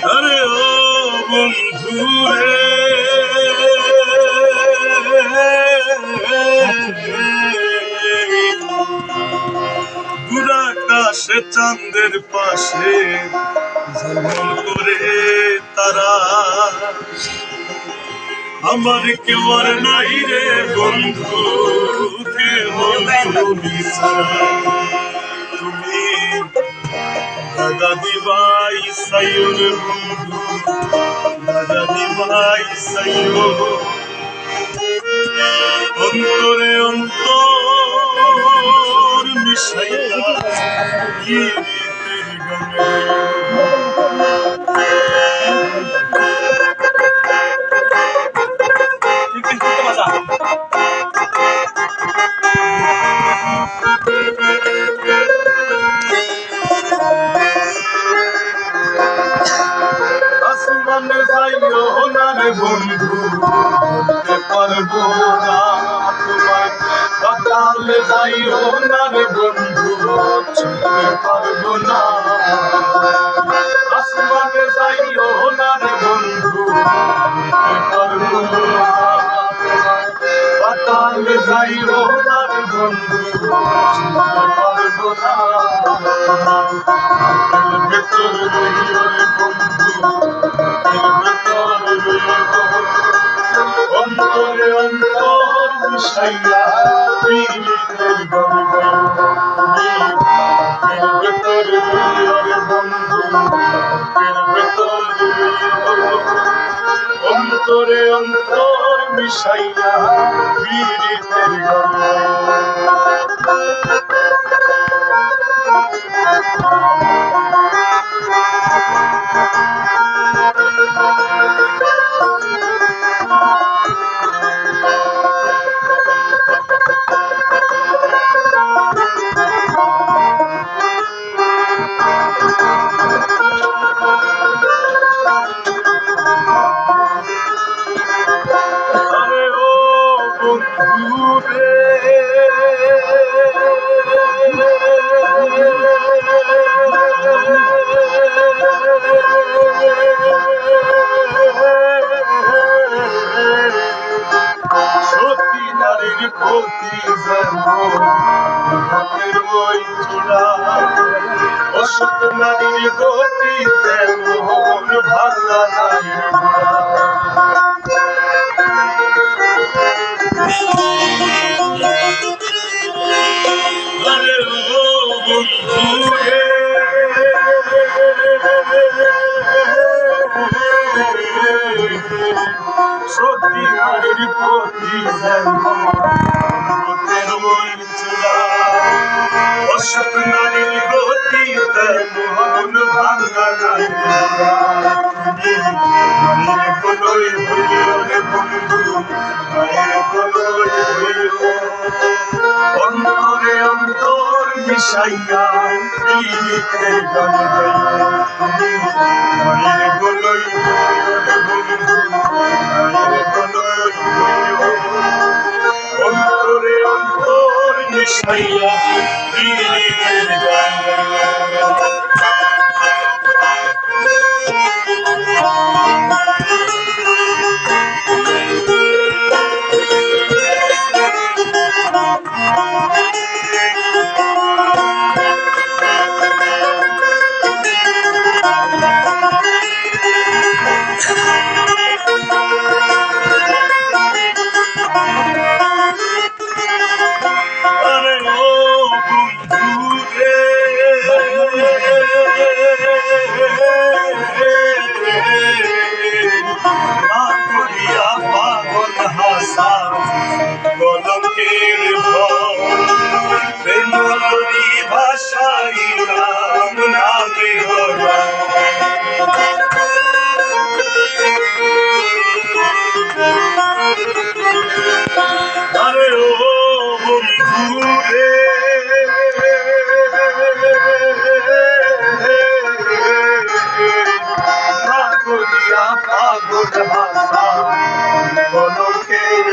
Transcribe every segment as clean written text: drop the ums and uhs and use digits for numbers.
আরে ও বন্ধু রে আকাশে চাঁদের পাশে ঝলমল করে তারা আমার কেউ আর নাই রে বন্ধু কেবল তুমি ছাড়া তুমি দাদা দিবাই সাইয়র বন্ধু দাদা দিবাই সাইয়র অন্তরে অন্তর মিশাইয়া গীতের গানে আসমানে যাইও না রে বন্ধু বলতে পারবো না তোমায় পাতালে যাইও না রে বন্ধু ছুঁতে পারবো না আসমানে যাইও না রে বন্ধু বলতে পারবো না পাতালে যাইও না রে বন্ধু ছুঁতে পারবো না ভেতর রইও রে বন্ধু অন্তরে অন্তর মিশাইয়া পীড়িতের গান গাই ভেতর রইও বন্ধু ভেতর অন্তরে অন্তর মিশাইয়া পীড়িতের গান সতী নারীর প্রতি হাতের বই চূড়া অসত নারীর গতি তেমন ভাঙা নারীর ঘোড়া আরে ও বন্ধু সত্যি নারীর প্রতি হাতের বই চূড়া অসত নারীর গতি তেমন ভাঙা নারীর মায়ের কোলই হইও রে বন্ধু মায়ের কোলই হইও অন্তরে অন্তর মিশাইয়া পীড়িতের গান গাই মায়ের কোলই হইও রে বন্ধু মায়ের কোলই হইও অন্তরে অন্তর মিশাইয়া পীড়িতের গান গাই আরে ও বন্ধু রে দিয়া পাগল হাসা পলকের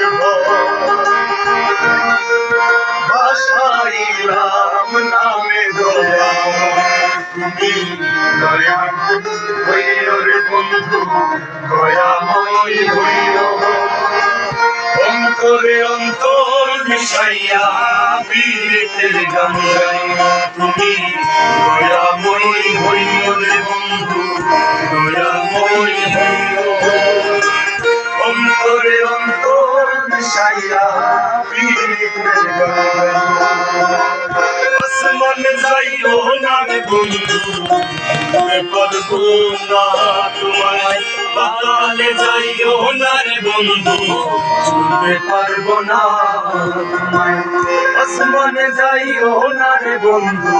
ভাষাইলাম নামে দয়া তুমি দয়া হইও রে বন্ধু দয়াময় হইও অন্তরে অন্তর মিশাইয়া পীড়িতের গান গাই তুমি দয়াময় হইও রে বন্ধু দয়াময় হইও অন্তরে অন্তর মিশাইয়া পীড়িতের গান গাই আসমানে যাইও না রে বন্ধু পারবো না তোমায় পাতালে যাইও না রে বন্ধু ছুঁতে পারবো না তোমায় আসমানে যাইও না রে বন্ধু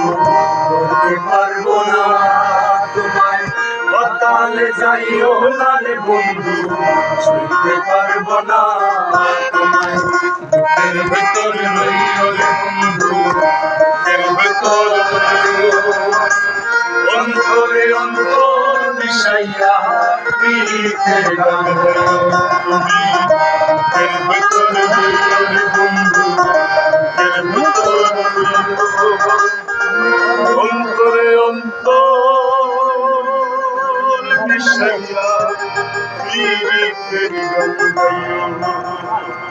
ধরতে পারবো না তোমায় পাতালে যাইও না রে বন্ধু ছুঁতে পারবো না তোমায় বুকের ভেতর রইও রে বন্ধু বুকের ভেতর অন্তরে অন্তর মিশাইয়া পীড়িতের গান গাই তুমি বুকের ভেতর রইও রে বন্ধু বুকের ভেতর অন্তরে অন্তর মিশাইয়া পীড়িতের গান গাই